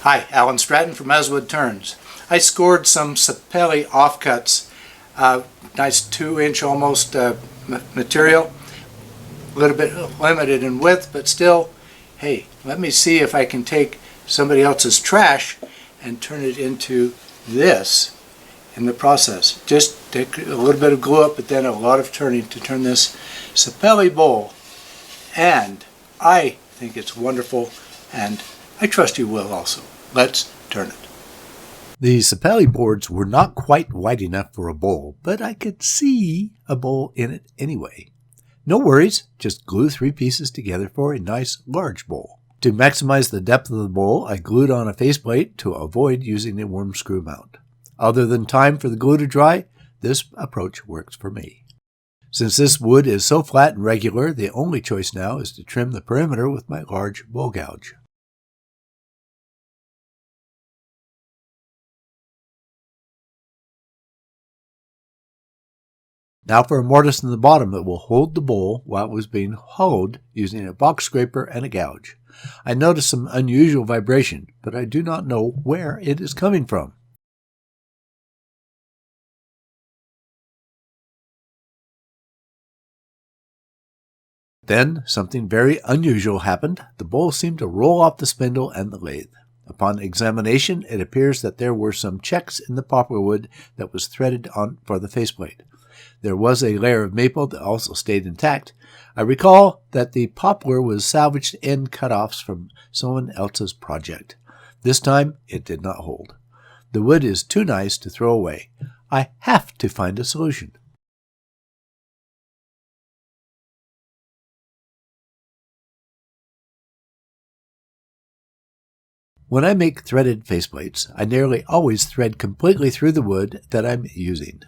Hi, Alan Stratton from Woodturning. I scored some Sapele offcuts, nice 2-inch almost material, a little bit limited in width, but still, hey, let me see if I can take somebody else's trash and turn it into this in the process. Just take a little bit of glue up, but then a lot of turning to turn this Sapele bowl, and I think it's wonderful, and I trust you will also. Let's turn it. The Sapele boards were not quite wide enough for a bowl, but I could see a bowl in it anyway. No worries, just glue 3 pieces together for a nice large bowl. To maximize the depth of the bowl, I glued on a faceplate to avoid using a worm screw mount. Other than time for the glue to dry, this approach works for me. Since this wood is so flat and regular, the only choice now is to trim the perimeter with my large bowl gouge. Now for a mortise in the bottom that will hold the bowl while it was being hollowed using a box scraper and a gouge. I noticed some unusual vibration, but I do not know where it is coming from. Then something very unusual happened. The bowl seemed to roll off the spindle and the lathe. Upon examination, it appears that there were some checks in the poplar wood that was threaded on for the faceplate. There was a layer of maple that also stayed intact. I recall that the poplar was salvaged end cutoffs from someone else's project. This time, it did not hold. The wood is too nice to throw away. I have to find a solution. When I make threaded faceplates, I nearly always thread completely through the wood that I'm using.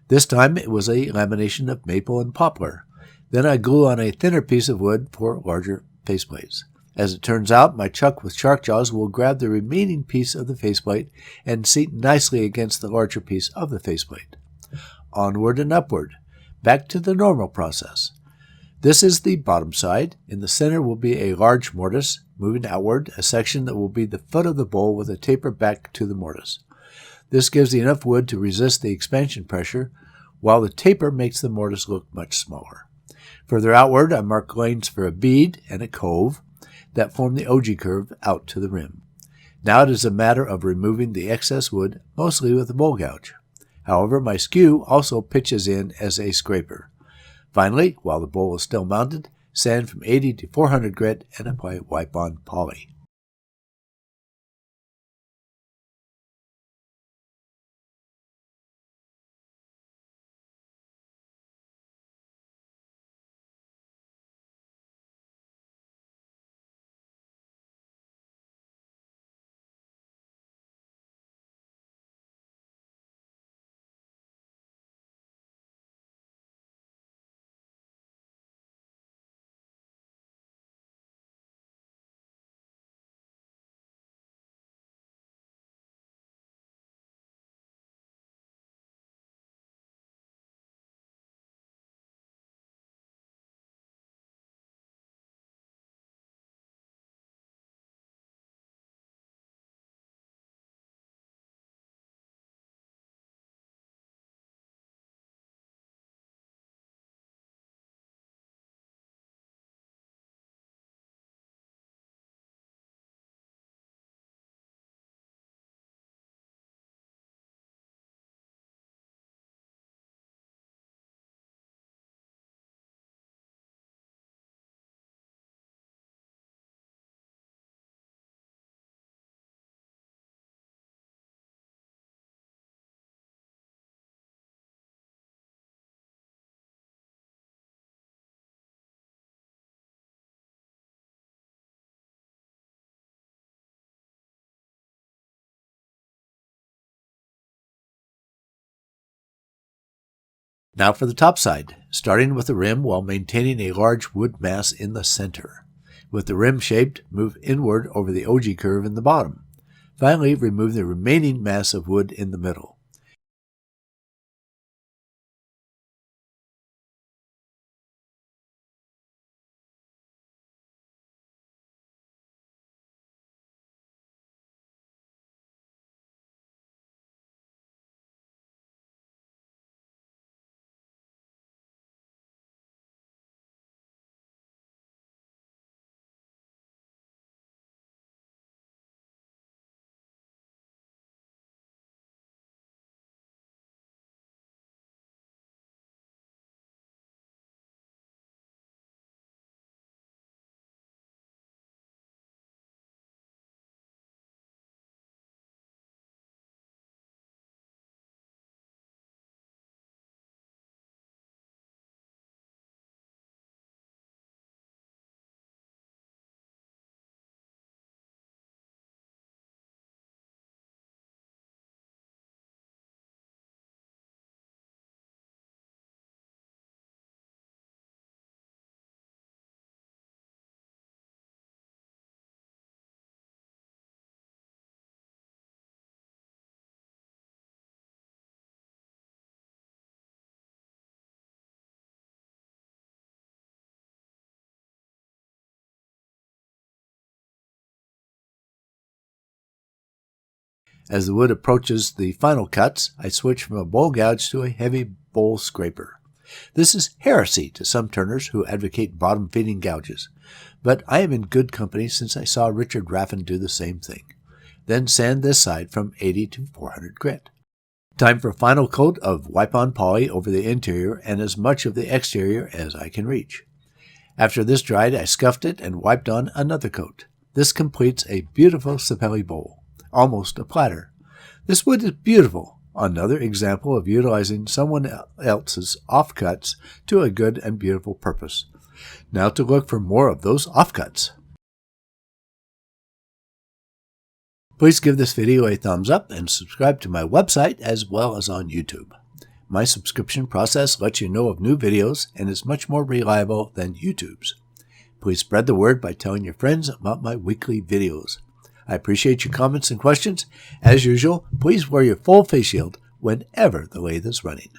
This time it was a lamination of maple and poplar. Then I glue on a thinner piece of wood for larger faceplates. As it turns out, my chuck with shark jaws will grab the remaining piece of the faceplate and seat nicely against the larger piece of the faceplate. Onward and upward, back to the normal process. This is the bottom side. In the center will be a large mortise, moving outward, a section that will be the foot of the bowl with a taper back to the mortise. This gives enough wood to resist the expansion pressure, while the taper makes the mortise look much smaller. Further outward, I mark lanes for a bead and a cove that form the ogee curve out to the rim. Now it is a matter of removing the excess wood, mostly with a bowl gouge. However, my skew also pitches in as a scraper. Finally, while the bowl is still mounted, sand from 80 to 400 grit and apply wipe-on poly. Now for the top side, starting with the rim while maintaining a large wood mass in the center. With the rim shaped, move inward over the ogee curve in the bottom. Finally, remove the remaining mass of wood in the middle. As the wood approaches the final cuts, I switch from a bowl gouge to a heavy bowl scraper. This is heresy to some turners who advocate bottom-feeding gouges, but I am in good company since I saw Richard Raffin do the same thing. Then sand this side from 80 to 400 grit. Time for a final coat of wipe-on poly over the interior and as much of the exterior as I can reach. After this dried, I scuffed it and wiped on another coat. This completes a beautiful Sapele bowl, almost a platter. This wood is beautiful, another example of utilizing someone else's offcuts to a good and beautiful purpose. Now to look for more of those offcuts. Please give this video a thumbs up and subscribe to my website as well as on YouTube. My subscription process lets you know of new videos and is much more reliable than YouTube's. Please spread the word by telling your friends about my weekly videos. I appreciate your comments and questions. As usual, please wear your full face shield whenever the lathe is running.